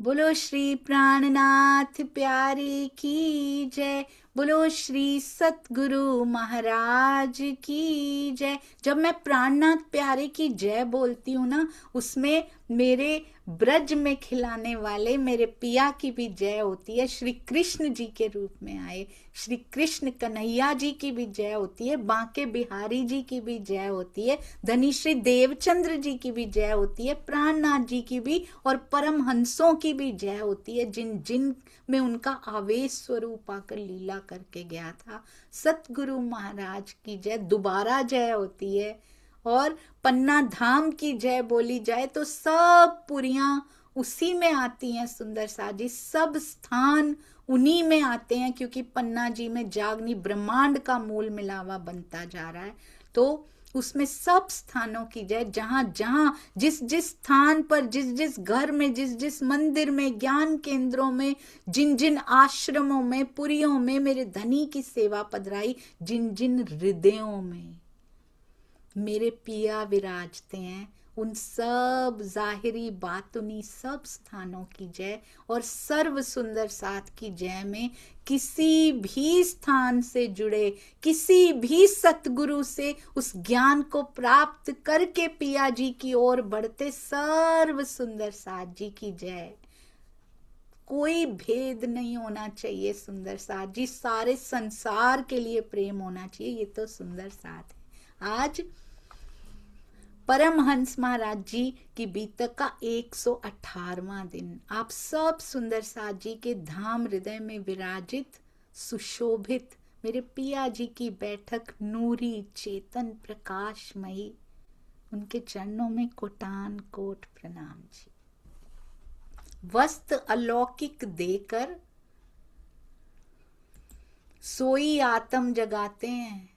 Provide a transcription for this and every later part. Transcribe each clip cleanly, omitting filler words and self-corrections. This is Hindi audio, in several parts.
बोलो श्री प्राणनाथ प्यारे की जय। बोलो श्री सतगुरु महाराज की जय। जब मैं प्राणनाथ प्यारे की जय बोलती हूँ ना, उसमें मेरे ब्रज में खिलाने वाले मेरे पिया की भी जय होती है। श्री कृष्ण जी के रूप में आए श्री कृष्ण कन्हैया जी की भी जय होती है। बांके बिहारी जी की भी जय होती है। धनी श्री देवचंद्र जी की भी जय होती है। प्राणनाथ जी की भी और परम हंसों की भी जय होती है, जिन जिन में उनका आवेश स्वरूप आकर लीला करके गया था। सतगुरु महाराज की जय दोबारा जय होती है। और पन्ना धाम की जय बोली जाए तो सब पुरियां उसी में आती हैं। सुंदर साजी सब स्थान उन्हीं में आते हैं, क्योंकि पन्ना जी में जागनी ब्रह्मांड का मूल मिलावा बनता जा रहा है। तो उसमें सब स्थानों की जय, जहां जहां जिस जिस स्थान पर, जिस जिस घर में, जिस जिस मंदिर में, ज्ञान केंद्रों में, जिन जिन आश्रमों में, पुरियों में मेरे धनी की सेवा पधराई, जिन जिन हृदयों में मेरे पिया विराजते हैं, उन सब जाहिरी बातुनी सब स्थानों की जय। और सर्व सुंदर साथ की जय में किसी भी स्थान से जुड़े, किसी भी सतगुरु से उस ज्ञान को प्राप्त करके पिया जी की ओर बढ़ते सर्व सुंदर साथ जी की जय। कोई भेद नहीं होना चाहिए सुंदर साथ जी, सारे संसार के लिए प्रेम होना चाहिए। ये तो सुंदर साथ है। आज परमहंस महाराज जी की बीतक का 118वां दिन। आप सब सुंदर साथ जी के धाम हृदय में विराजित सुशोभित मेरे पिया जी की बैठक नूरी चेतन प्रकाशमयी, उनके चरणों में कोटान कोट प्रणाम जी। वस्त्र अलौकिक देकर सोई आत्म जगाते हैं।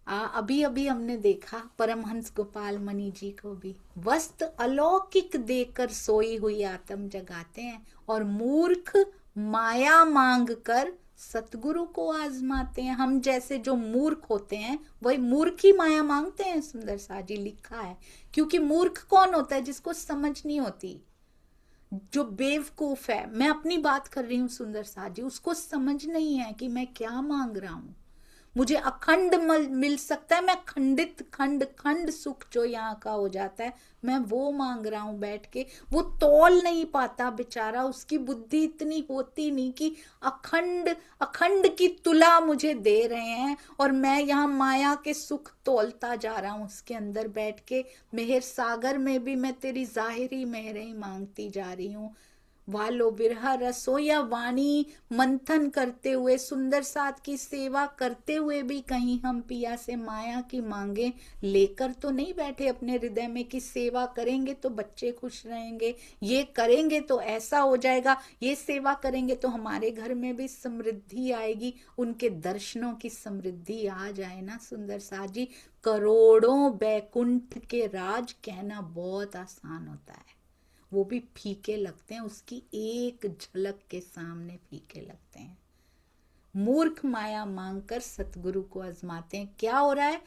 अभी अभी हमने देखा परमहंस गोपाल मणि जी को भी वस्त्र अलौकिक देकर सोई हुई आत्म जगाते हैं, और मूर्ख माया मांग कर सतगुरु को आजमाते हैं। हम जैसे जो मूर्ख होते हैं वही मूर्ख ही माया मांगते हैं। सुंदर साजी लिखा है, क्योंकि मूर्ख कौन होता है? जिसको समझ नहीं होती, जो बेवकूफ है। मैं अपनी बात कर रही हूं सुंदर साजी, उसको समझ नहीं है कि मैं क्या मांग रहा हूं। मुझे अखंड मिल सकता है, मैं खंडित खंड खंड सुख जो यहाँ का हो जाता है, मैं वो मांग रहा हूं बैठ के। वो तौल नहीं पाता बेचारा, उसकी बुद्धि इतनी होती नहीं कि अखंड अखंड की तुला मुझे दे रहे हैं, और मैं यहाँ माया के सुख तौलता जा रहा हूं उसके अंदर बैठ के। मेहर सागर में भी मैं तेरी जाहिरी मेहरें ही मांगती जा रही हूँ। वालो बिरहा रसोया वाणी मंथन करते हुए, सुंदर साथ की सेवा करते हुए भी कहीं हम पिया से माया की मांगे लेकर तो नहीं बैठे अपने हृदय में कि सेवा करेंगे तो बच्चे खुश रहेंगे, ये करेंगे तो ऐसा हो जाएगा, ये सेवा करेंगे तो हमारे घर में भी समृद्धि आएगी। उनके दर्शनों की समृद्धि आ जाए ना सुंदर साथ जी, करोड़ों बैकुंठ के राज कहना बहुत आसान होता है, वो भी फीके लगते हैं, उसकी एक झलक के सामने फीके लगते हैं। मूर्ख माया मांगकर सतगुरु को आजमाते हैं। क्या हो रहा है?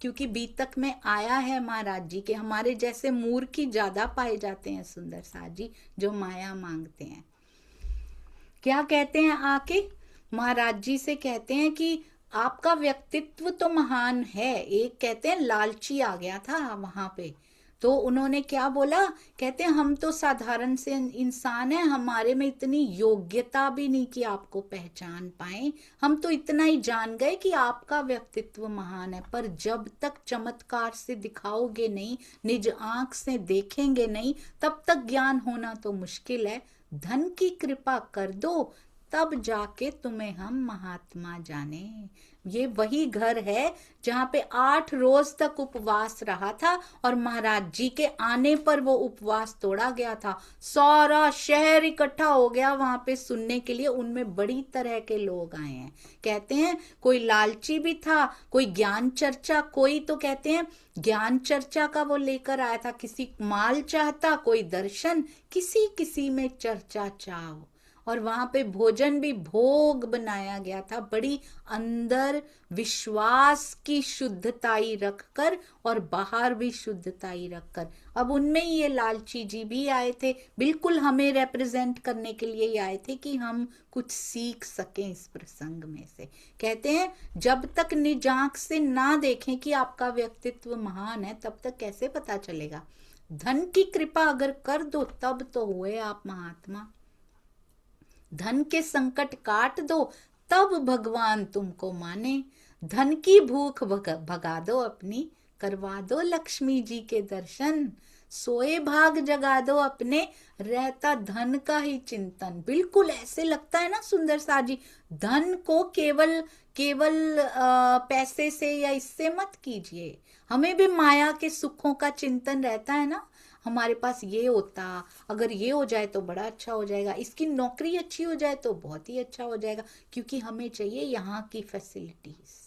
क्योंकि बीतक में आया है महाराज जी के हमारे जैसे मूर्ख ही ज्यादा पाए जाते हैं सुंदर साथ जी, जो माया मांगते हैं। क्या कहते हैं आके महाराज जी से? कहते हैं कि आपका व्यक्तित्व तो महान है। एक कहते हैं लालची आ गया था वहां पे, तो उन्होंने क्या बोला? कहते हैं हम तो साधारण से इंसान हैं, हमारे में इतनी योग्यता भी नहीं कि आपको पहचान पाए। हम तो इतना ही जान गए कि आपका व्यक्तित्व महान है, पर जब तक चमत्कार से दिखाओगे नहीं, निज आंख से देखेंगे नहीं, तब तक ज्ञान होना तो मुश्किल है। धन की कृपा कर दो, तब जाके तुम्हें हम महात्मा जाने। ये वही घर है जहां पे 8 रोज तक उपवास रहा था, और महाराज जी के आने पर वो उपवास तोड़ा गया था। सारा शहर इकट्ठा हो गया वहां पे सुनने के लिए। उनमें बड़ी तरह के लोग आए हैं। कहते हैं कोई लालची भी था, कोई ज्ञान चर्चा, कोई तो कहते हैं ज्ञान चर्चा का वो लेकर आया था, किसी माल चाहता, कोई दर्शन, किसी किसी में चर्चा चाव। और वहां पे भोजन भी भोग बनाया गया था, बड़ी अंदर विश्वास की शुद्धताई रखकर और बाहर भी शुद्धताई रखकर। अब उनमें ये लालची जी भी आए थे, बिल्कुल हमें रिप्रेजेंट करने के लिए ही आए थे कि हम कुछ सीख सकें इस प्रसंग में से। कहते हैं जब तक निज आंख से ना देखें कि आपका व्यक्तित्व महान है, तब तक कैसे पता चलेगा। धन की कृपा अगर कर दो तब तो हुए आप महात्मा। धन के संकट काट दो तब भगवान तुमको माने। धन की भूख भगा दो अपनी, करवा दो लक्ष्मी जी के दर्शन। सोए भाग जगा दो अपने, रहता धन का ही चिंतन। बिल्कुल ऐसे लगता है ना सुंदर सा जी, धन को केवल केवल पैसे से या इससे मत कीजिए, हमें भी माया के सुखों का चिंतन रहता है ना। हमारे पास ये होता, अगर ये हो जाए तो बड़ा अच्छा हो जाएगा, इसकी नौकरी अच्छी हो जाए तो बहुत ही अच्छा हो जाएगा, क्योंकि हमें चाहिए यहाँ की फैसिलिटीज।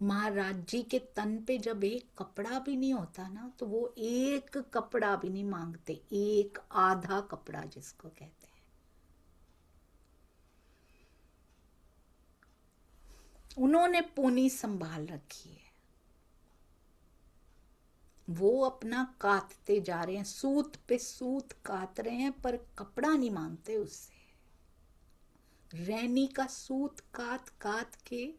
महाराज जी के तन पे जब एक कपड़ा भी नहीं होता ना, तो वो एक कपड़ा भी नहीं मांगते, एक आधा कपड़ा जिसको कहते हैं। उन्होंने पूनी संभाल रखी है, वो अपना काटते जा रहे हैं, सूत पे सूत काट रहे हैं, पर कपड़ा नहीं मांगते उससे। रैनी का सूत काट काट के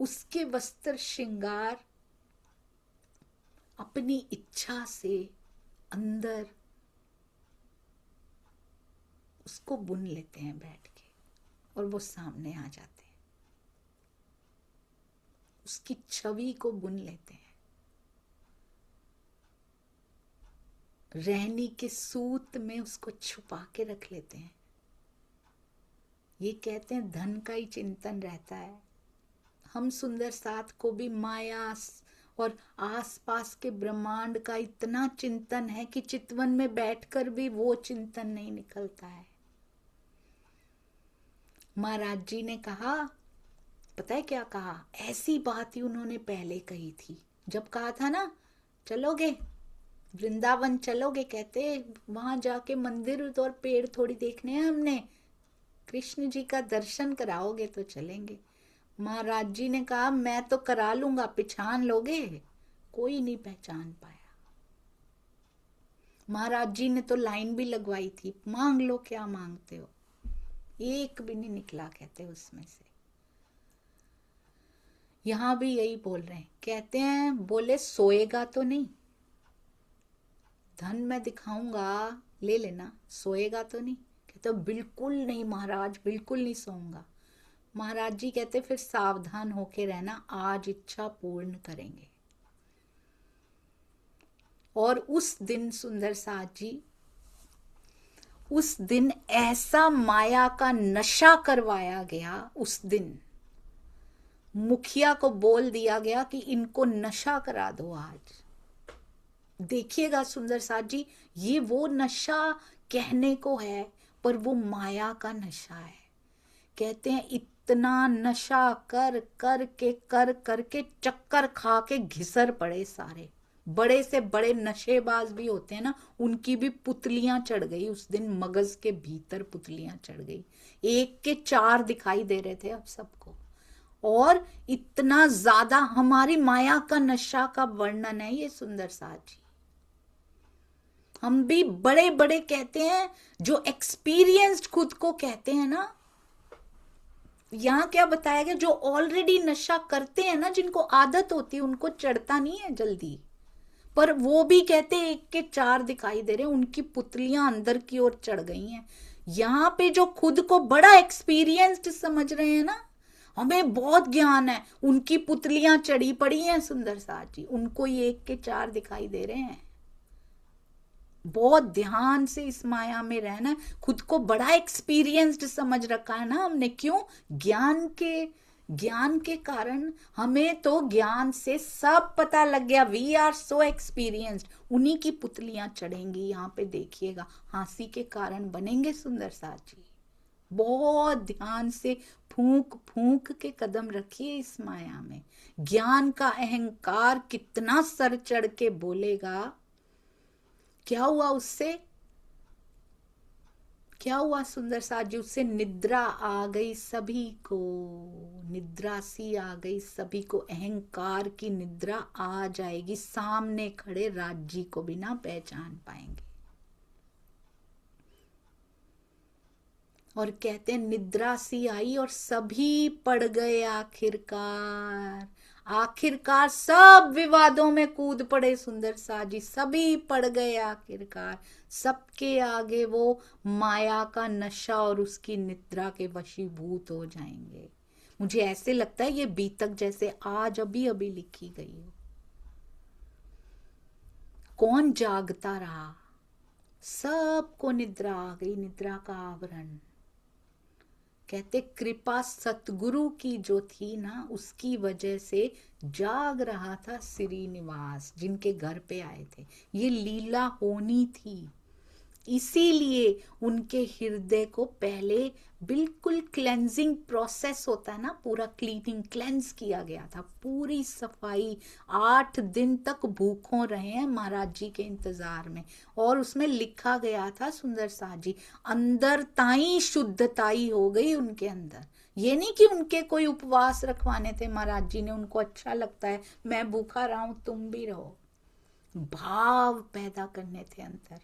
उसके वस्त्र श्रृंगार अपनी इच्छा से अंदर उसको बुन लेते हैं बैठ के, और वो सामने आ जाते हैं, उसकी छवि को बुन लेते हैं। रहनी के सूत में उसको छुपा के रख लेते हैं। ये कहते हैं धन का ही चिंतन रहता है। हम सुंदर साथ को भी माया और आसपास के ब्रह्मांड का इतना चिंतन है कि चितवन में बैठकर भी वो चिंतन नहीं निकलता है। महाराज जी ने कहा, पता है क्या कहा, ऐसी बात ही उन्होंने पहले कही थी। जब कहा था ना चलोगे वृंदावन चलोगे, कहते वहां जाके मंदिर और पेड़ थोड़ी देखने हैं हमने, कृष्ण जी का दर्शन कराओगे तो चलेंगे। महाराज जी ने कहा मैं तो करा लूंगा, पहचान लोगे? कोई नहीं पहचान पाया। महाराज जी ने तो लाइन भी लगवाई थी, मांग लो क्या मांगते हो, एक भी नहीं निकला कहते उसमें से। यहां भी यही बोल रहे हैं, कहते हैं बोले सोएगा तो नहीं, धन मैं दिखाऊंगा ले लेना, सोएगा तो नहीं? कहते बिल्कुल नहीं महाराज, बिल्कुल नहीं सोऊंगा। महाराज जी कहते फिर सावधान होके रहना, आज इच्छा पूर्ण करेंगे। और उस दिन सुंदर साथ जी, उस दिन ऐसा माया का नशा करवाया गया, उस दिन मुखिया को बोल दिया गया कि इनको नशा करा दो आज। देखिएगा सुंदर साथ जी, ये वो नशा कहने को है, पर वो माया का नशा है। कहते हैं इतना नशा कर करके चक्कर खा के घिसर पड़े सारे। बड़े से बड़े नशेबाज भी होते हैं ना, उनकी भी पुतलियां चढ़ गई उस दिन, मगज के भीतर पुतलियां चढ़ गई, एक के चार दिखाई दे रहे थे अब सबको। और इतना ज्यादा हमारी माया का नशा का वर्णन है ये सुंदर साथ जी। हम भी बड़े बड़े कहते हैं, जो एक्सपीरियंस्ड खुद को कहते हैं ना, यहां क्या बताया गया, जो ऑलरेडी नशा करते हैं ना, जिनको आदत होती है उनको चढ़ता नहीं है जल्दी, पर वो भी कहते हैं एक के चार दिखाई दे रहे हैं, उनकी पुतलियां अंदर की ओर चढ़ गई हैं। यहां पे जो खुद को बड़ा एक्सपीरियंस्ड समझ रहे हैं ना, हमें बहुत ज्ञान है, उनकी पुतलियां चढ़ी पड़ी हैं सुंदर साथ जी, उनको ये एक के चार दिखाई दे रहे हैं। बहुत ध्यान से इस माया में रहना, खुद को बड़ा एक्सपीरियंस्ड समझ रखा है ना हमने। क्यों? ज्ञान के कारण हमें तो ज्ञान से सब पता लग गया, वी आर सो एक्सपीरियंस्ड। उन्हीं की पुतलियां चढ़ेंगी, यहाँ पे देखिएगा, हंसी के कारण बनेंगे सुंदर साथ जी। बहुत ध्यान से फूंक फूंक के कदम रखिए इस माया में। ज्ञान का अहंकार कितना सर चढ़ के बोलेगा, क्या हुआ उससे? क्या हुआ सुंदर साजू से? निद्रा आ गई सभी को, निद्रा सी आ गई सभी को, अहंकार की निद्रा आ जाएगी, सामने खड़े राजी को भी ना पहचान पाएंगे। और कहते हैं निद्रा सी आई और सभी पड़ गए आखिरकार, आखिरकार सब विवादों में कूद पड़े सुंदर साजी, सभी पड़ गए आखिरकार, सबके आगे वो माया का नशा और उसकी निद्रा के वशीभूत हो जाएंगे। मुझे ऐसे लगता है ये बीतक जैसे आज अभी अभी लिखी गई हो। कौन जागता रहा? सबको निद्रा आ गई, निद्रा का आवरण। कहते कृपा सतगुरु की जो थी ना, उसकी वजह से जाग रहा था श्रीनिवास, जिनके घर पे आए थे। ये लीला होनी थी, इसीलिए उनके हृदय को पहले बिल्कुल क्लेंजिंग प्रोसेस होता है ना, पूरा क्लीनिंग क्लेंस किया गया था, पूरी सफाई। 8 दिन तक भूखों रहे हैं महाराज जी के इंतजार में, और उसमें लिखा गया था सुंदर साजी, अंदर ताई शुद्धताई हो गई उनके अंदर। ये नहीं कि उनके कोई उपवास रखवाने थे महाराज जी ने, उनको अच्छा लगता है मैं भूखा रहा हूं तुम भी रहो, भाव पैदा करने थे अंदर।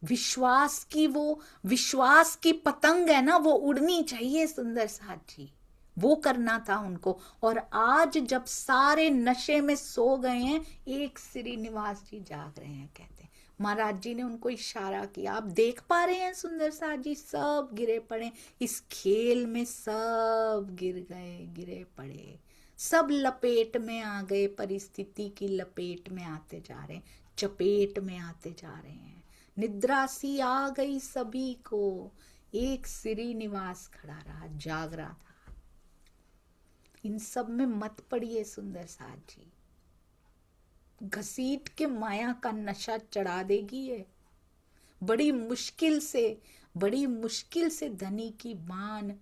विश्वास की, वो विश्वास की पतंग है ना, वो उड़नी चाहिए सुंदर साथ जी, वो करना था उनको। और आज जब सारे नशे में सो गए हैं, एक श्रीनिवास जी जाग रहे हैं। कहते महाराज जी ने उनको इशारा किया, आप देख पा रहे हैं सुंदर साथ जी, सब गिरे पड़े इस खेल में, सब गिर गए, गिरे पड़े, सब लपेट में आ गए, परिस्थिति की लपेट में आते जा रहे हैं, चपेट में आते जा रहे हैं। निद्रा सी आ गई सभी को, एक श्रीनिवास खड़ा रहा, जाग रहा था। इन सब में मत पड़िए सुंदर साथ जी, घसीट के माया का नशा चढ़ा देगी ये। बड़ी मुश्किल से धनी की बाण,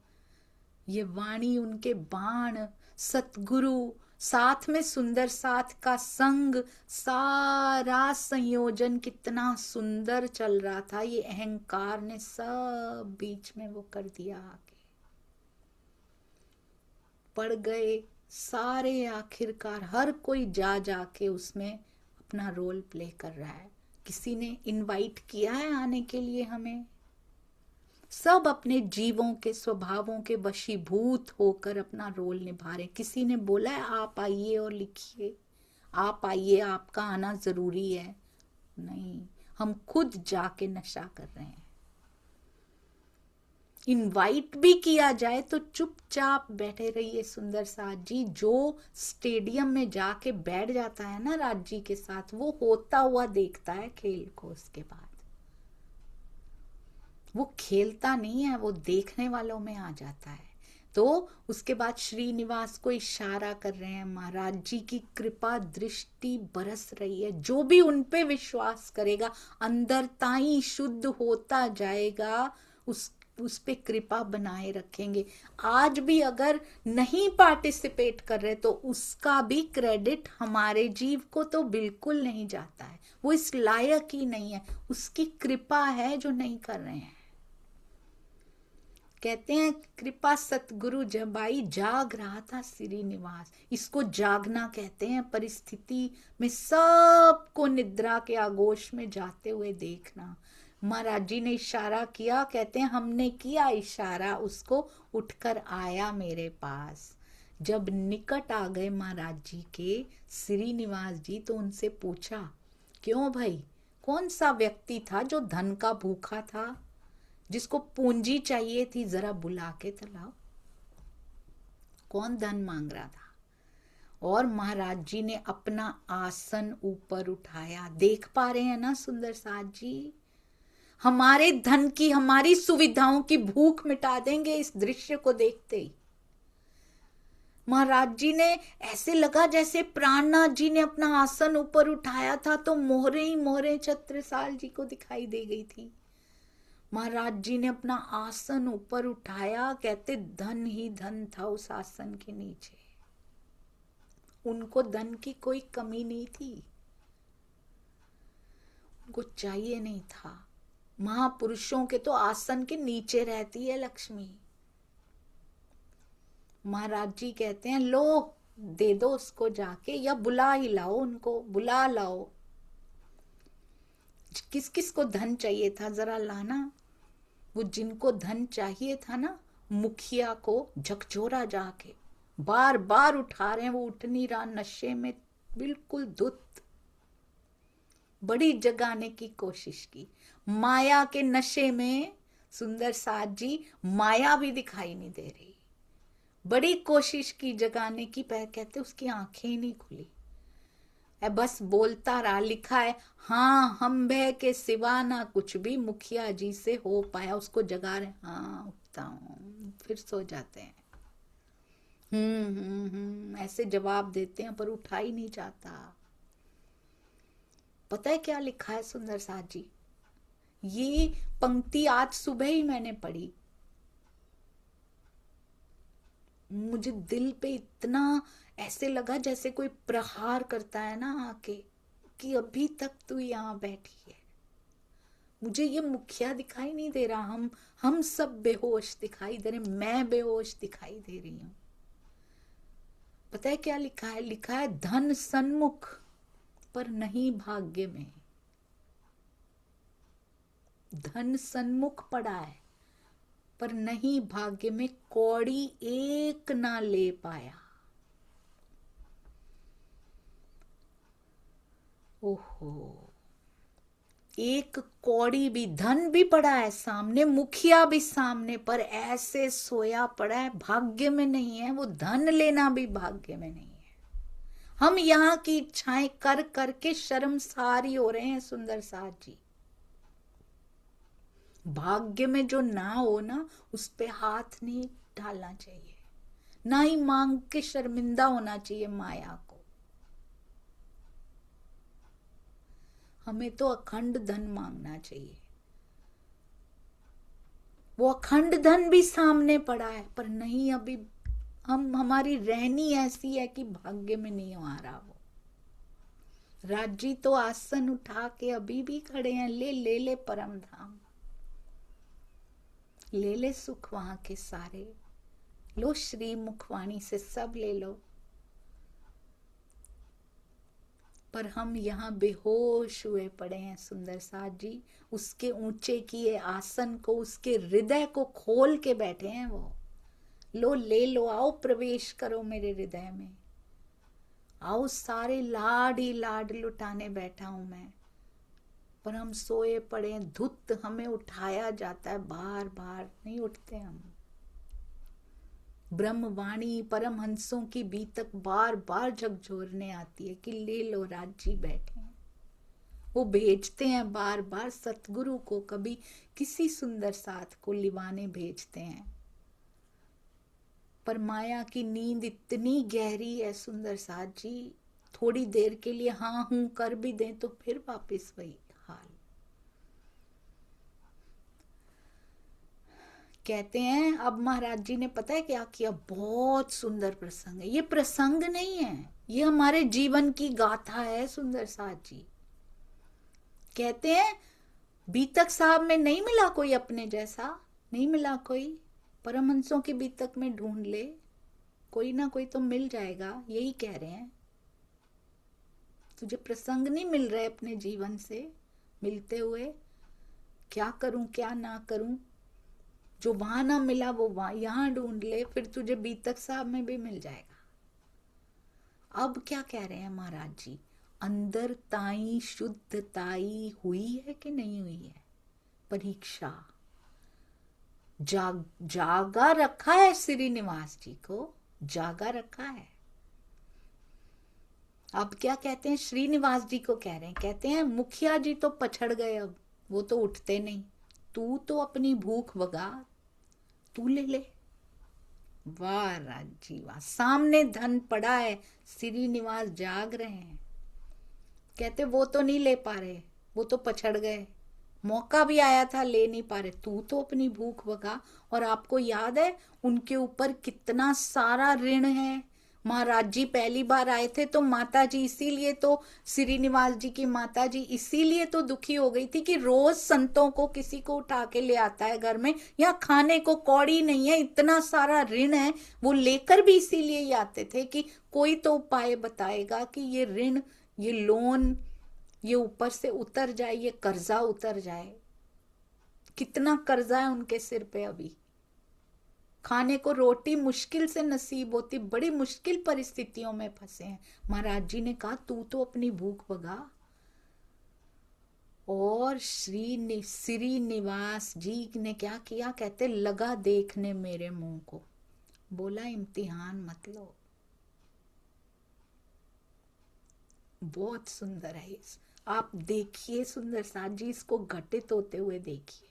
ये वाणी उनके बाण, सतगुरु साथ में सुंदर साथ का संग, सारा संयोजन कितना सुंदर चल रहा था। ये अहंकार ने सब बीच में वो कर दिया आगे, पड़ गए सारे आखिरकार। हर कोई जा जाके उसमें अपना रोल प्ले कर रहा है। किसी ने इनवाइट किया है आने के लिए हमें, सब अपने जीवों के स्वभावों के वशीभूत होकर अपना रोल निभा रहे। किसी ने बोला है आप आइए और लिखिए, आप आइए, आपका आना जरूरी है? नहीं, हम खुद जाके नशा कर रहे हैं। इनवाइट भी किया जाए तो चुपचाप बैठे रहिए सुंदर साथ जी। जो स्टेडियम में जाके बैठ जाता है ना राज जी के साथ, वो होता हुआ देखता है खेल को, उसके बाद वो खेलता नहीं है, वो देखने वालों में आ जाता है। तो उसके बाद श्रीनिवास को इशारा कर रहे हैं, महाराज जी की कृपा दृष्टि बरस रही है, जो भी उन पे विश्वास करेगा अंदर ताई शुद्ध होता जाएगा, उस पे कृपा बनाए रखेंगे। आज भी अगर नहीं पार्टिसिपेट कर रहे तो उसका भी क्रेडिट हमारे जीव को तो बिल्कुल नहीं जाता है, वो इस लायक ही नहीं है, उसकी कृपा है जो नहीं कर रहे हैं। कहते हैं कृपा सतगुरु जब आई, जाग रहा था श्रीनिवास। इसको जागना कहते हैं, परिस्थिति में सबको निद्रा के आगोश में जाते हुए देखना। महाराज जी ने इशारा किया, कहते हैं हमने किया इशारा, उसको उठकर आया मेरे पास। जब निकट आ गए महाराज जी के श्रीनिवास जी, तो उनसे पूछा, क्यों भाई, कौन सा व्यक्ति था जो धन का भूखा था, जिसको पूंजी चाहिए थी, जरा बुला के तो लाओ। कौन धन मांग रहा था? और महाराज जी ने अपना आसन ऊपर उठाया। देख पा रहे हैं ना सुंदर साथ जी, हमारे धन की, हमारी सुविधाओं की भूख मिटा देंगे इस दृश्य को देखते ही। महाराज जी ने ऐसे लगा जैसे प्राणनाथ जी ने अपना आसन ऊपर उठाया था तो मोहरे ही मोहरे छत्रसाल जी को दिखाई दे गई थी। महाराज जी ने अपना आसन ऊपर उठाया, कहते धन ही धन था उस आसन के नीचे, उनको धन की कोई कमी नहीं थी, उनको चाहिए नहीं था। महापुरुषों के तो आसन के नीचे रहती है लक्ष्मी। महाराज जी कहते हैं लो दे दो उसको जाके, या बुला ही लाओ उनको, बुला लाओ। किस किस को धन चाहिए था जरा लाना। वो जिनको धन चाहिए था ना, मुखिया को झकझोरा जाके, बार बार उठा रहे हैं, वो उठ नहीं रहा, नशे में बिल्कुल धुत। बड़ी जगाने की कोशिश की, माया के नशे में सुंदर साथ जी माया भी दिखाई नहीं दे रही। बड़ी कोशिश की जगाने की, पर कहते उसकी आंखें ही नहीं खुली, बस बोलता रहा। लिखा है हाँ हम भय के सिवा ना कुछ भी मुखिया जी से हो पाया। उसको जगा रहे, हाँ उठता हूं, फिर सो जाते हैं। ऐसे जवाब देते हैं पर उठा ही नहीं जाता। पता है क्या लिखा है सुंदर साथ जी? ये पंक्ति आज सुबह ही मैंने पढ़ी, मुझे दिल पे इतना ऐसे लगा जैसे कोई प्रहार करता है ना आके, कि अभी तक तू यहाँ बैठी है। मुझे ये मुखिया दिखाई नहीं दे रहा, हम सब बेहोश दिखाई दे रहे, मैं बेहोश दिखाई दे रही हूं। पता है क्या लिखा है? लिखा है धन सन्मुख पर नहीं भाग्य में। धन सन्मुख पड़ा है पर नहीं भाग्य में, कौड़ी एक ना ले पाया। ओहो, एक कौड़ी भी, धन भी पड़ा है सामने, मुखिया भी सामने, पर ऐसे सोया पड़ा है, भाग्य में नहीं है। वो धन लेना भी भाग्य में नहीं है। हम यहाँ की इच्छाएं कर करके शर्मसार हो रहे हैं सुंदर साथ जी। भाग्य में जो ना हो ना, उस पे हाथ नहीं डालना चाहिए, ना ही मांग के शर्मिंदा होना चाहिए माया को। हमें तो अखंड धन मांगना चाहिए। वो अखंड धन भी सामने पड़ा है पर नहीं, अभी हमारी रहनी ऐसी है कि भाग्य में नहीं आ रहा। वो राजी तो आसन उठा के अभी भी खड़े हैं, ले ले परम धाम, ले ले सुख वहां के सारे, लो श्री मुखवाणी से सब ले लो। पर हम यहाँ बेहोश हुए पड़े हैं सुंदर साथ जी। उसके ऊंचे किए आसन को, उसके हृदय को खोल के बैठे हैं वो। लो ले लो, आओ प्रवेश करो मेरे हृदय में, आओ सारे लाड ही लाड लुटाने बैठा हूं मैं। पर हम सोए पड़े हैं, धुत, हमें उठाया जाता है, बार बार नहीं उठते हम। ब्रह्मवाणी परमहंसों की बीतक बार बार झकझोरने आती है कि ले लो राजी बैठे हैं। वो भेजते हैं बार बार सतगुरु को, कभी किसी सुंदर साथ को लिवाने भेजते हैं। पर माया की नींद इतनी गहरी है सुंदर साथ जी, थोड़ी देर के लिए हाँ हूं कर भी दें तो फिर वापस वही हाल। कहते हैं अब महाराज जी ने पता है क्या किया? बहुत सुंदर प्रसंग है ये। प्रसंग नहीं है, ये हमारे जीवन की गाथा है सुंदर साथ जी। कहते हैं बीतक साहब में नहीं मिला कोई अपने जैसा, नहीं मिला कोई, परमहंसों की बीतक में ढूंढ ले, कोई ना कोई तो मिल जाएगा, यही कह रहे हैं। तुझे प्रसंग नहीं मिल रहे अपने जीवन से मिलते हुए, क्या करूं क्या ना करूं, जो वहां ना मिला वो वहां यहां ढूंढ ले, फिर तुझे बीतक साहब में भी मिल जाएगा। अब क्या कह रहे हैं महाराज जी? अंदर ताई शुद्धताई हुई है कि नहीं हुई है? परीक्षा जागा रखा है श्रीनिवास जी को, जागा रखा है। अब क्या कहते हैं? श्रीनिवास जी को कह रहे हैं, कहते हैं मुखिया जी तो पछड़ गए, अब वो तो उठते नहीं, तू तो अपनी भूख भगा, तू ले ले। वाह राजी वाह, सामने धन पड़ा है, श्रीनिवास जाग रहे हैं। कहते वो तो नहीं ले पा रहे, वो तो पछड़ गए, मौका भी आया था ले नहीं पा रहे, तू तो अपनी भूख भगा। और आपको याद है उनके ऊपर कितना सारा ऋण है, महाराज जी पहली बार आए थे तो माता जी इसीलिए तो, श्रीनिवास जी की माता जी इसीलिए तो दुखी हो गई थी कि रोज संतों को किसी को उठा के ले आता है घर में, यहाँ खाने को कौड़ी नहीं है, इतना सारा ऋण है। वो लेकर भी इसीलिए ही आते थे कि कोई तो उपाय बताएगा कि ये ऋण, ये लोन, ये ऊपर से उतर जाए, ये कर्जा उतर जाए। कितना कर्जा है उनके सिर पे अभी, खाने को रोटी मुश्किल से नसीब होती, बड़ी मुश्किल परिस्थितियों में फंसे हैं। महाराज जी ने कहा तू तो अपनी भूख भगा। और श्रीनिवास जी ने क्या किया, कहते लगा देखने मेरे मुंह को, बोला इम्तिहान मत लो। बहुत सुंदर है, आप देखिए सुंदर साथ जी, इसको घटित होते हुए देखिए।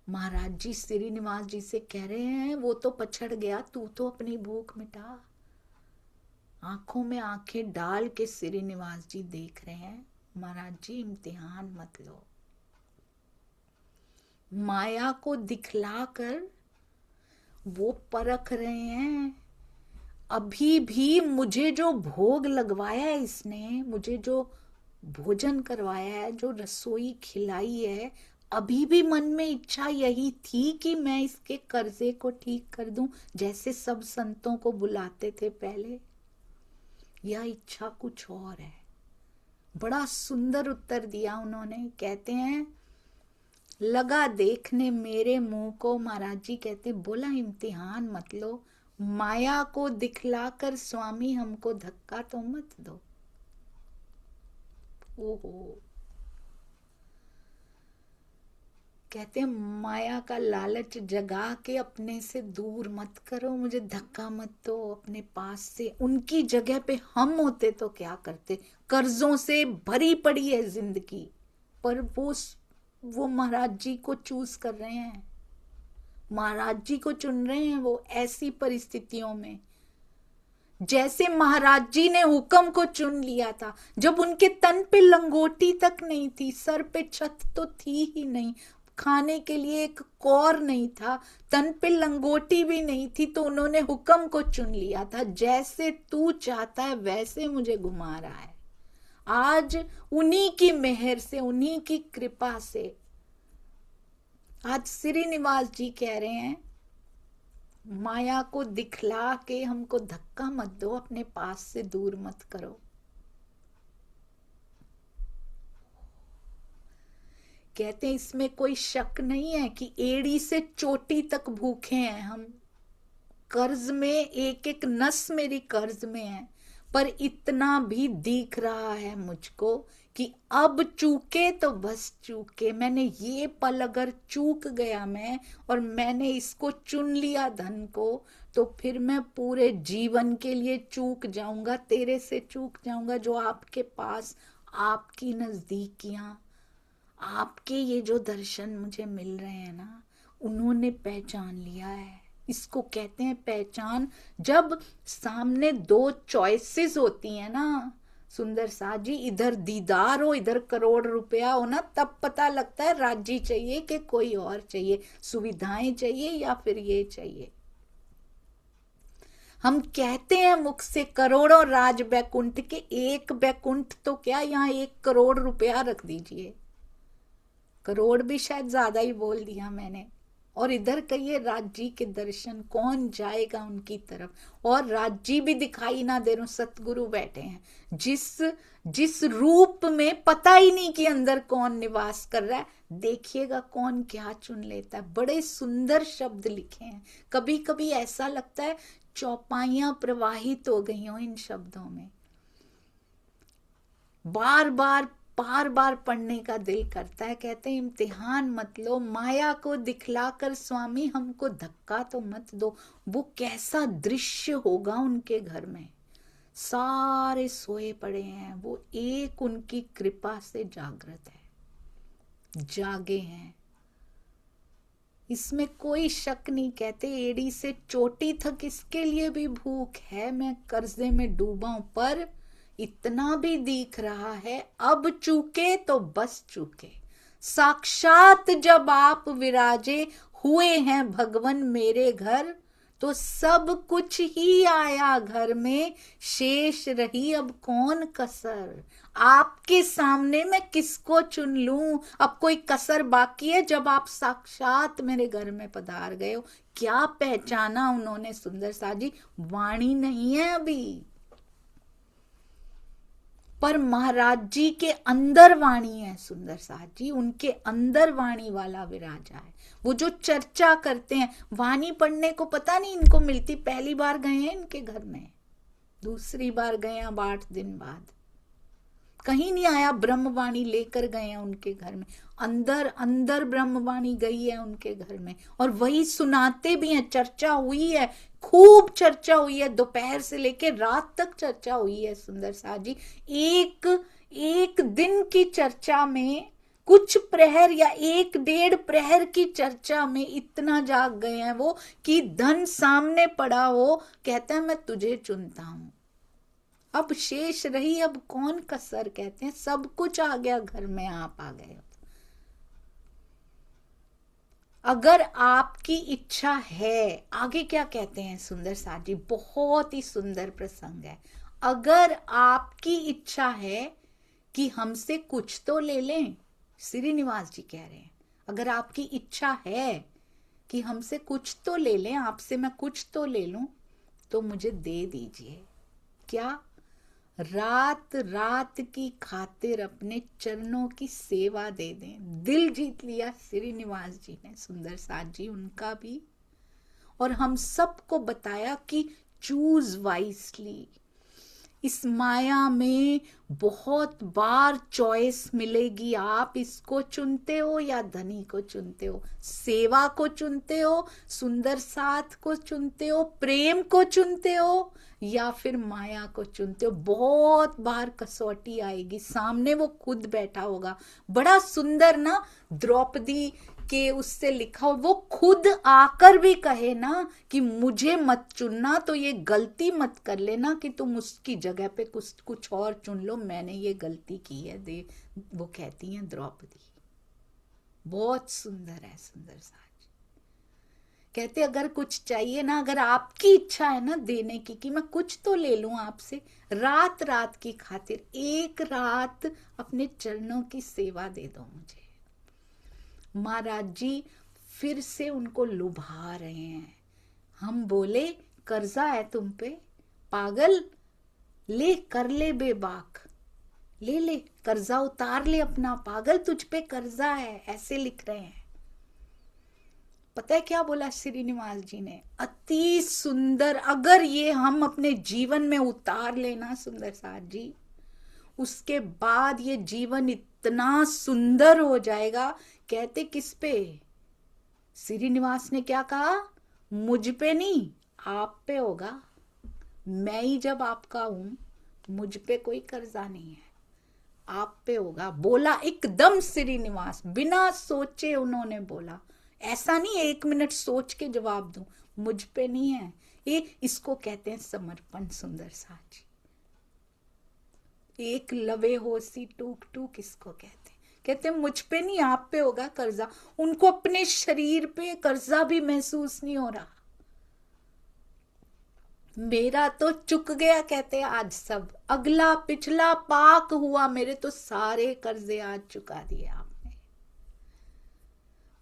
महाराज जी श्रीनिवास जी से कह रहे हैं वो तो पछड़ गया, तू तो अपनी भूख मिटा। आंखों में आंखें डाल के श्रीनिवास जी देख रहे हैं, महाराज जी इम्तिहान मत लो। माया को दिखलाकर वो परख रहे हैं, अभी भी मुझे जो भोग लगवाया है इसने, मुझे जो भोजन करवाया है, जो रसोई खिलाई है, अभी भी मन में इच्छा यही थी कि मैं इसके कर्जे को ठीक कर दूं, जैसे सब संतों को बुलाते थे पहले। यह इच्छा कुछ और है। बड़ा सुंदर उत्तर दिया उन्होंने। कहते हैं लगा देखने मेरे मुंह को, महाराज जी कहते बोला इम्तिहान मत लो, माया को दिखलाकर स्वामी हमको धक्का तो मत दो। ओहो, कहते हैं माया का लालच जगा के अपने से दूर मत करो, मुझे धक्का मत दो अपने पास से। उनकी जगह पे हम होते तो क्या करते, कर्जों से भरी पड़ी है जिंदगी, पर वो महाराज जी को चूज कर रहे हैं, महाराज जी को चुन रहे हैं वो ऐसी परिस्थितियों में। जैसे महाराज जी ने हुक्म को चुन लिया था, जब उनके तन पे लंगोटी तक नहीं थी, सर पे छत तो थी ही नहीं, खाने के लिए एक कौर नहीं था, तन पे लंगोटी भी नहीं थी, तो उन्होंने हुक्म को चुन लिया था, जैसे तू चाहता है वैसे मुझे घुमा रहा है। आज उन्हीं की मेहर से, उन्हीं की कृपा से आज श्रीनिवास जी कह रहे हैं माया को दिखला के हमको धक्का मत दो, अपने पास से दूर मत करो। कहते हैं इसमें कोई शक नहीं है कि एड़ी से चोटी तक भूखे हैं हम, कर्ज में, एक एक नस मेरी कर्ज में है, पर इतना भी दिख रहा है मुझको कि अब चूके तो बस चूके। मैंने ये पल अगर चूक गया मैं, और मैंने इसको चुन लिया धन को, तो फिर मैं पूरे जीवन के लिए चूक जाऊंगा, तेरे से चूक जाऊंगा। जो आपके पास, आपकी नजदीकियां, आपके ये जो दर्शन मुझे मिल रहे हैं ना, उन्होंने पहचान लिया है। इसको कहते हैं पहचान। जब सामने दो चॉइसेस होती हैं ना सुंदर सा जी, इधर दीदार हो, इधर करोड़ रुपया हो ना, तब पता लगता है राज्य चाहिए कि कोई और चाहिए, सुविधाएं चाहिए या फिर ये चाहिए। हम कहते हैं मुख से करोड़ों राज बैकुंठ के, एक बैकुंठ तो क्या, यहाँ 1 करोड़ रुपया रख दीजिए, करोड़ भी शायद ज्यादा ही बोल दिया मैंने। और इधर कहिए राज्य के दर्शन, कौन जाएगा उनकी तरफ, और राज्य भी दिखाई ना दे रहे, सतगुरु बैठे हैं जिस रूप में पता ही नहीं कि अंदर कौन निवास कर रहा है। देखिएगा कौन क्या चुन लेता है। बड़े सुंदर शब्द लिखे हैं, कभी कभी ऐसा लगता है चौपाइयां प्रवाहित हो गई हो इन शब्दों में, बार बार पढ़ने का दिल करता है। कहते हैं इम्तिहान मत लो, माया को दिखलाकर स्वामी हमको धक्का तो मत दो। वो कैसा दृश्य होगा उनके घर में, सारे सोए पड़े हैं, वो एक उनकी कृपा से जागृत है, जागे हैं, इसमें कोई शक नहीं। कहते एड़ी से चोटी तक इसके लिए भी भूख है, मैं कर्जे में डूबा हूं, पर इतना भी दिख रहा है अब चूके तो बस चूके। साक्षात जब आप विराजे हुए हैं भगवन मेरे घर, तो सब कुछ ही आया घर में, शेष रही अब कौन कसर। आपके सामने मैं किसको चुन लूं, अब कोई कसर बाकी है जब आप साक्षात मेरे घर में पधार गए हो। क्या पहचाना उन्होंने सुंदर सा जी, वाणी नहीं है अभी, पर महाराज जी के अंदर वाणी है सुंदर साथ जी, उनके अंदर वाणी वाला विराजा है। वो जो चर्चा करते हैं, वाणी पढ़ने को पता नहीं इनको मिलती, पहली बार गए हैं इनके घर में, दूसरी बार गए अब 8 दिन बाद, कहीं नहीं आया, ब्रह्मवाणी लेकर गए हैं उनके घर में, अंदर अंदर ब्रह्मवाणी गई है उनके घर में, और वही सुनाते भी हैं। चर्चा हुई है, खूब चर्चा हुई है, दोपहर से लेके रात तक चर्चा हुई है सुंदर सा जी। एक दिन की चर्चा में, कुछ प्रहर या 1-1.5 प्रहर की चर्चा में इतना जाग गए हैं वो कि धन सामने पड़ा हो, कहते हैं मैं तुझे चुनता हूं, अब शेष रही अब कौन कसर। कहते हैं सब कुछ आ गया घर में, आप आ गए। अगर आपकी इच्छा है, आगे क्या कहते हैं सुंदर साथ जी, बहुत ही सुंदर प्रसंग है। अगर आपकी इच्छा है कि हमसे कुछ तो ले लें, श्रीनिवास जी कह रहे हैं, अगर आपकी इच्छा है कि हमसे कुछ तो ले लें, आपसे मैं कुछ तो ले लूं, तो मुझे दे दीजिए। क्या? रात रात की खातिर अपने चरणों की सेवा दे दें। दिल जीत लिया श्रीनिवास जी ने, सुंदर साथ जी उनका भी, और हम सबको बताया कि चूज वाइसली। इस माया में बहुत बार चॉइस मिलेगी, आप इसको चुनते हो या धनी को चुनते हो, सेवा को चुनते हो, सुंदर साथ को चुनते हो, प्रेम को चुनते हो, या फिर माया को चुनते हो। बहुत बार कसौटी आएगी, सामने वो खुद बैठा होगा। बड़ा सुंदर ना, द्रौपदी के उससे लिखा हो, वो खुद आकर भी कहे ना कि मुझे मत चुनना, तो ये गलती मत कर लेना कि तुम उसकी जगह पे कुछ और चुन लो, मैंने ये गलती की है। दे वो कहती हैं द्रौपदी, बहुत सुंदर है सुंदर साज। कहते अगर कुछ चाहिए ना, अगर आपकी इच्छा है ना देने की कि मैं कुछ तो ले लूं आपसे, रात रात की खातिर एक रात अपने चरणों की सेवा दे दो मुझे। महाराज जी फिर से उनको लुभा रहे हैं। हम बोले कर्जा है तुम पे पागल, ले कर ले बेबाक, ले ले कर्जा उतार ले अपना, पागल तुझ पे कर्जा है, ऐसे लिख रहे हैं। पता है क्या बोला श्रीनिवास जी ने? अति सुंदर। अगर ये हम अपने जीवन में उतार लेना सुंदर साथ जी, उसके बाद ये जीवन इतना सुंदर हो जाएगा। कहते किस पे? श्रीनिवास ने क्या कहा? मुझ पे नहीं, आप पे होगा। मैं ही जब आपका हूं, मुझ पे कोई कर्जा नहीं है, आप पे होगा। बोला एकदम श्रीनिवास, बिना सोचे उन्होंने बोला। ऐसा नहीं 1 मिनट सोच के जवाब दूं, मुझ पे नहीं है ये। इसको कहते हैं समर्पण सुंदर साथ जी। एक लवे होसी टूक टूक इसको कहते हैं। कहते हैं मुझ पे नहीं, आप पे होगा कर्जा। उनको अपने शरीर पे कर्जा भी महसूस नहीं हो रहा। मेरा तो चुक गया, कहते हैं आज सब, अगला पिछला पाक हुआ, मेरे तो सारे कर्जे आज चुका दिए आपने।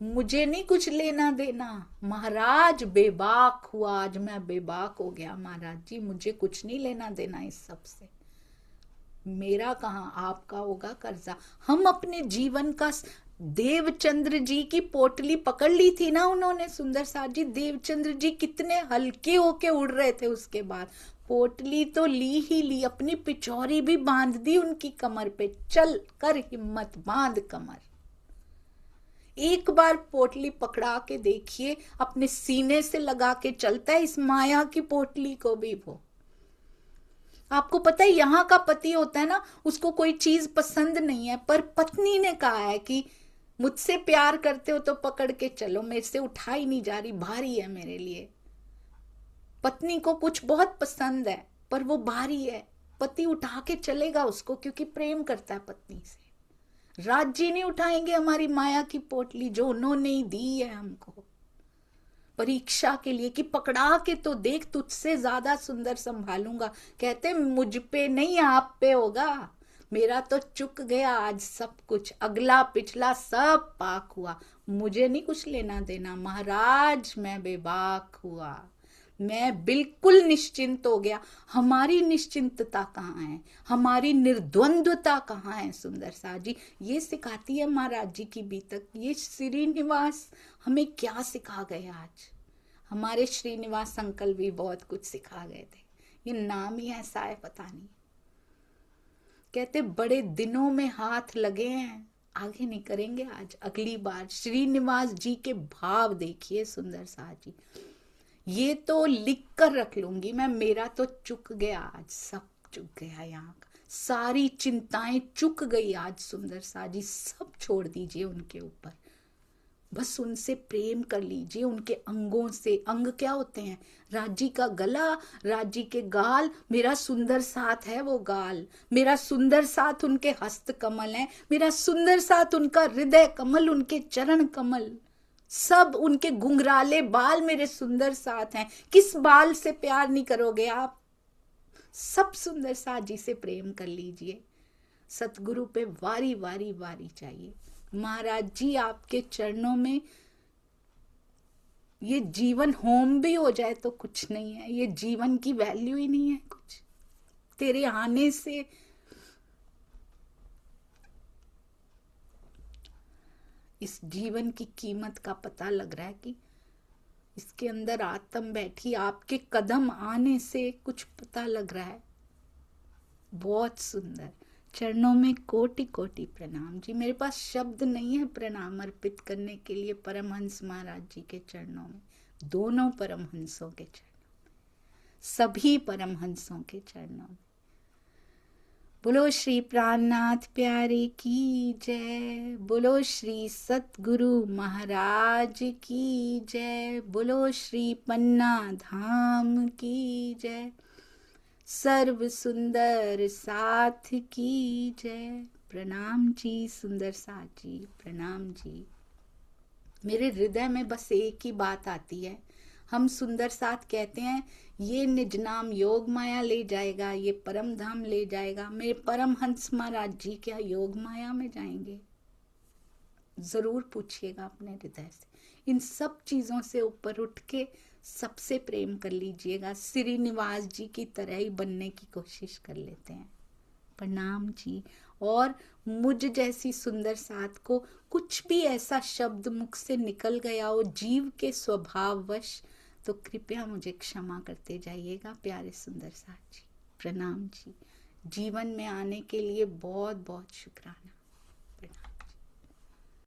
मुझे नहीं कुछ लेना देना, महाराज बेबाक हुआ, आज मैं बेबाक हो गया महाराज जी, मुझे कुछ नहीं लेना देना इस सब से। मेरा कहां, आपका होगा कर्जा। हम अपने जीवन का, देवचंद्र जी की पोटली पकड़ ली थी ना उन्होंने सुंदर साथ जी। देवचंद्र जी कितने हल्के होके उड़ रहे थे, उसके बाद पोटली तो ली ही ली, अपनी पिचौरी भी बांध दी उनकी कमर पे। चल कर हिम्मत बांध कमर, एक बार पोटली पकड़ा के देखिए, अपने सीने से लगा के चलता है इस माया की पोटली को भी वो। आपको पता है यहाँ का पति होता है ना, उसको कोई चीज पसंद नहीं है, पर पत्नी ने कहा है कि मुझसे प्यार करते हो तो पकड़ के चलो, मेरे से उठाई नहीं जा रही, भारी है मेरे लिए। पत्नी को कुछ बहुत पसंद है पर वो भारी है, पति उठा के चलेगा उसको, क्योंकि प्रेम करता है पत्नी से। राज्य नहीं उठाएंगे हमारी माया की पोटली जो उन्होंने ही दी है हमको। परीक्षा के लिए कि पकड़ा के तो देख, तुझसे ज्यादा सुंदर संभालूंगा। कहते मुझ पे नहीं आप पे होगा, मेरा तो चुक गया आज सब कुछ, अगला पिछला सब पाक हुआ, मुझे नहीं कुछ लेना देना महाराज, मैं बेबाक हुआ, मैं बिल्कुल निश्चिंत हो गया। हमारी निश्चिंतता कहाँ है, हमारी निर्द्वंद्वता कहाँ है सुंदर सा जी? ये सिखाती है महाराज जी की बीतक। ये श्रीनिवास हमें क्या सिखा गए आज? हमारे श्रीनिवास अंकल भी बहुत कुछ सिखा गए थे, ये नाम ही ऐसा है पता नहीं। कहते बड़े दिनों में हाथ लगे हैं, आगे नहीं करेंगे आज, अगली बार। श्रीनिवास जी के भाव देखिए सुंदर सा जी। ये तो लिख कर रख लूंगी मैं, मेरा तो चुक गया आज, सब चुक गया, यहाँ का सारी चिंताएं चुक गई आज सुंदर सा जी। सब छोड़ दीजिए उनके ऊपर, बस उनसे प्रेम कर लीजिए, उनके अंगों से। अंग क्या होते हैं? राजी का गला, राजी के गाल, मेरा सुंदर साथ है वो गाल, मेरा सुंदर साथ उनके हस्त कमल है, मेरा सुंदर साथ उनका हृदय कमल, उनके चरण कमल, सब उनके घुंघराले बाल मेरे सुंदर साथ हैं। किस बाल से प्यार नहीं करोगे आप? सब सुंदर साथ जी से प्रेम कर लीजिए। सतगुरु पे वारी वारी वारी चाहिए। महाराज जी आपके चरणों में ये जीवन होम भी हो जाए तो कुछ नहीं है, ये जीवन की वैल्यू ही नहीं है कुछ। तेरे आने से इस जीवन की कीमत का पता लग रहा है कि इसके अंदर आत्म बैठी, आपके कदम आने से कुछ पता लग रहा है। बहुत सुंदर। चरणों में कोटि कोटि प्रणाम जी। मेरे पास शब्द नहीं है प्रणाम अर्पित करने के लिए परमहंस महाराज जी के चरणों में, दोनों परमहंसों के चरणों में, सभी परमहंसों के चरणों में। बोलो श्री प्राणनाथ प्यारे की जय, बोलो श्री सतगुरु महाराज की जय, बोलो श्री पन्ना धाम की जय, सर्व सुंदर साथ की जय। प्रणाम जी सुंदर साथ जी, प्रणाम जी। मेरे हृदय में बस एक ही बात आती है, हम सुंदर साथ कहते हैं ये निज नाम योग माया ले जाएगा, ये परम धाम ले जाएगा। मेरे परमहंस महाराज जी क्या योग माया में जाएंगे? जरूर पूछिएगा अपने हृदय से। इन सब चीजों से ऊपर उठ के सबसे प्रेम कर लीजिएगा, श्रीनिवास जी की तरह ही बनने की कोशिश कर लेते हैं। प्रणाम जी। और मुझ जैसी सुंदर साथ को कुछ भी ऐसा शब्द मुख से निकल गया हो जीव के स्वभाववश, तो कृपया मुझे क्षमा करते जाइएगा प्यारे सुंदर साथ जी। प्रणाम जी। जीवन में आने के लिए बहुत बहुत शुक्राना।